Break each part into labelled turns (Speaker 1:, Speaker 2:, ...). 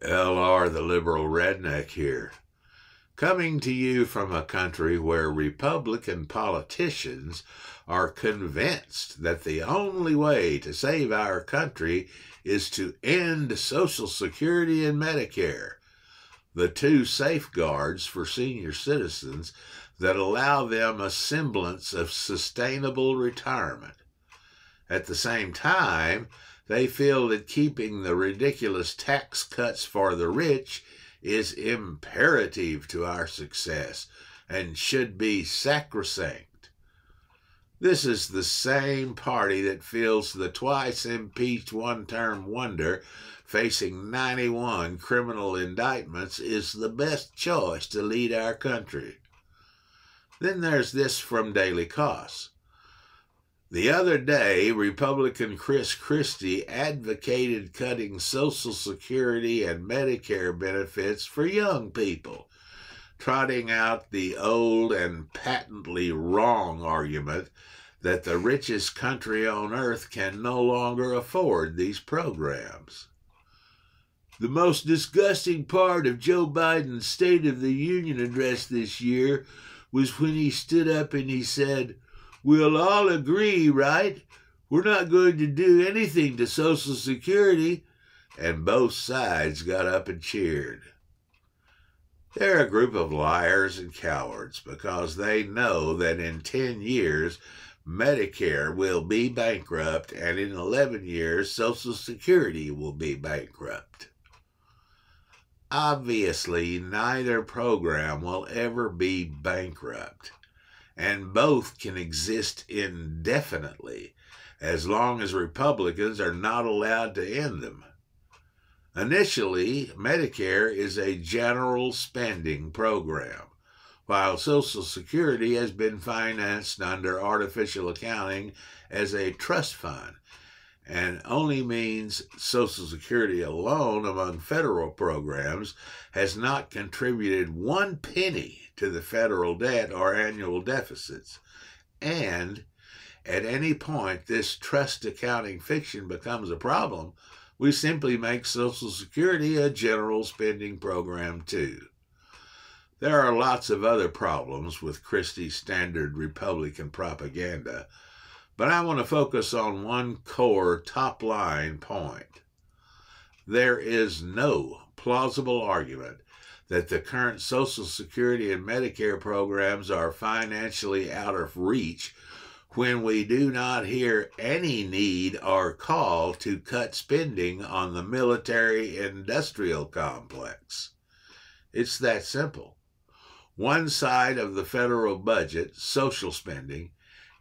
Speaker 1: LR, the liberal redneck here, coming to you from a country where Republican politicians are convinced that the only way to save our country is to end Social Security and Medicare, the two safeguards for senior citizens that allow them a semblance of sustainable retirement. At the same time, they feel that keeping the ridiculous tax cuts for the rich is imperative to our success and should be sacrosanct. This is the same party that feels the twice-impeached one-term wonder facing 91 criminal indictments is the best choice to lead our country. Then there's this from Daily Kos. The other day, Republican Chris Christie advocated cutting Social Security and Medicare benefits for young people, trotting out the old and patently wrong argument that the richest country on earth can no longer afford these programs. The most disgusting part of Joe Biden's State of the Union address this year was when he stood up and he said, "We'll all agree, right? We're not going to do anything to Social Security." And both sides got up and cheered. They're a group of liars and cowards because they know that in 10 years, Medicare will be bankrupt, and in 11 years, Social Security will be bankrupt. Obviously, neither program will ever be bankrupt, and both can exist indefinitely as long as Republicans are not allowed to end them. Initially, Medicare is a general spending program, while Social Security has been financed under artificial accounting as a trust fund, and only means Social Security alone among federal programs has not contributed 1 penny to the federal debt or annual deficits. And at any point this trust accounting fiction becomes a problem, we simply make Social Security a general spending program too. There are lots of other problems with Christie's standard Republican propaganda, but I want to focus on one core top-line point. There is no plausible argument that the current Social Security and Medicare programs are financially out of reach when we do not hear any need or call to cut spending on the military-industrial complex. It's that simple. One side of the federal budget, social spending,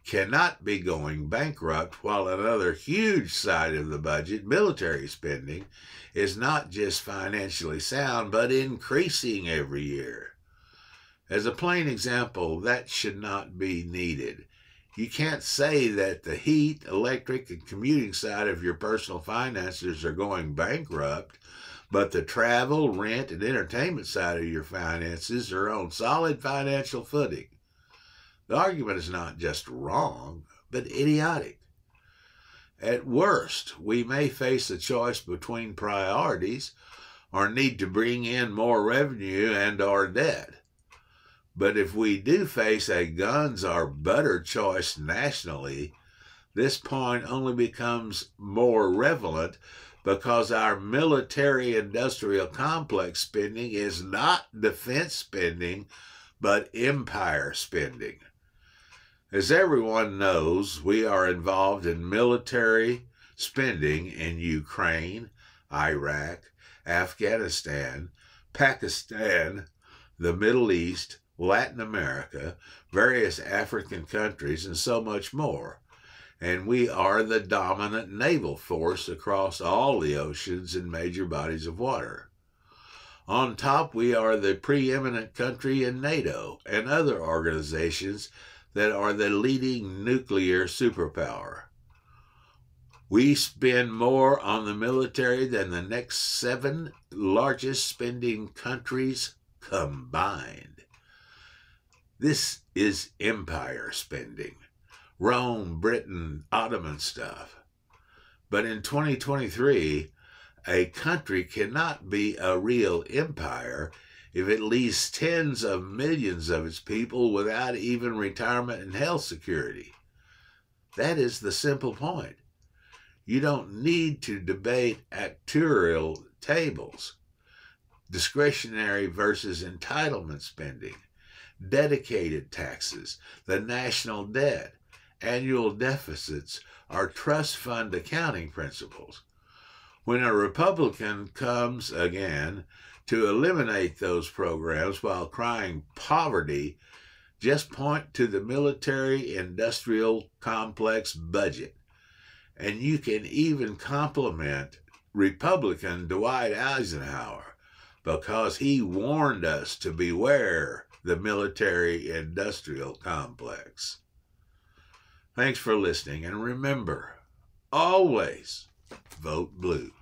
Speaker 1: cannot be going bankrupt while another huge side of the budget, military spending, is not just financially sound but increasing every year. As a plain example, that should not be needed. You can't say that the heat, electric, and commuting side of your personal finances are going bankrupt, but the travel, rent, and entertainment side of your finances are on solid financial footing. The argument is not just wrong, but idiotic. At worst, we may face a choice between priorities or need to bring in more revenue and or debt. But if we do face a guns or butter choice nationally, this point only becomes more relevant because our military-industrial complex spending is not defense spending, but empire spending. As everyone knows, we are involved in military spending in Ukraine, Iraq, Afghanistan, Pakistan, the Middle East, Latin America, various African countries, and so much more. And we are the dominant naval force across all the oceans and major bodies of water. On top, we are the preeminent country in NATO and other organizations that are the leading nuclear superpower. We spend more on the military than the next 7 largest spending countries combined. This is empire spending. Rome, Britain, Ottoman stuff. But in 2023, A country cannot be a real empire if it leaves tens of millions of its people without even retirement and health security. That is the simple point. You don't need to debate actuarial tables, discretionary versus entitlement spending, dedicated taxes, the national debt, annual deficits, or trust fund accounting principles. When a Republican comes again to eliminate those programs while crying poverty, just point to the military-industrial complex budget. And you can even compliment Republican Dwight Eisenhower because he warned us to beware the military-industrial complex. Thanks for listening, and remember, always vote blue.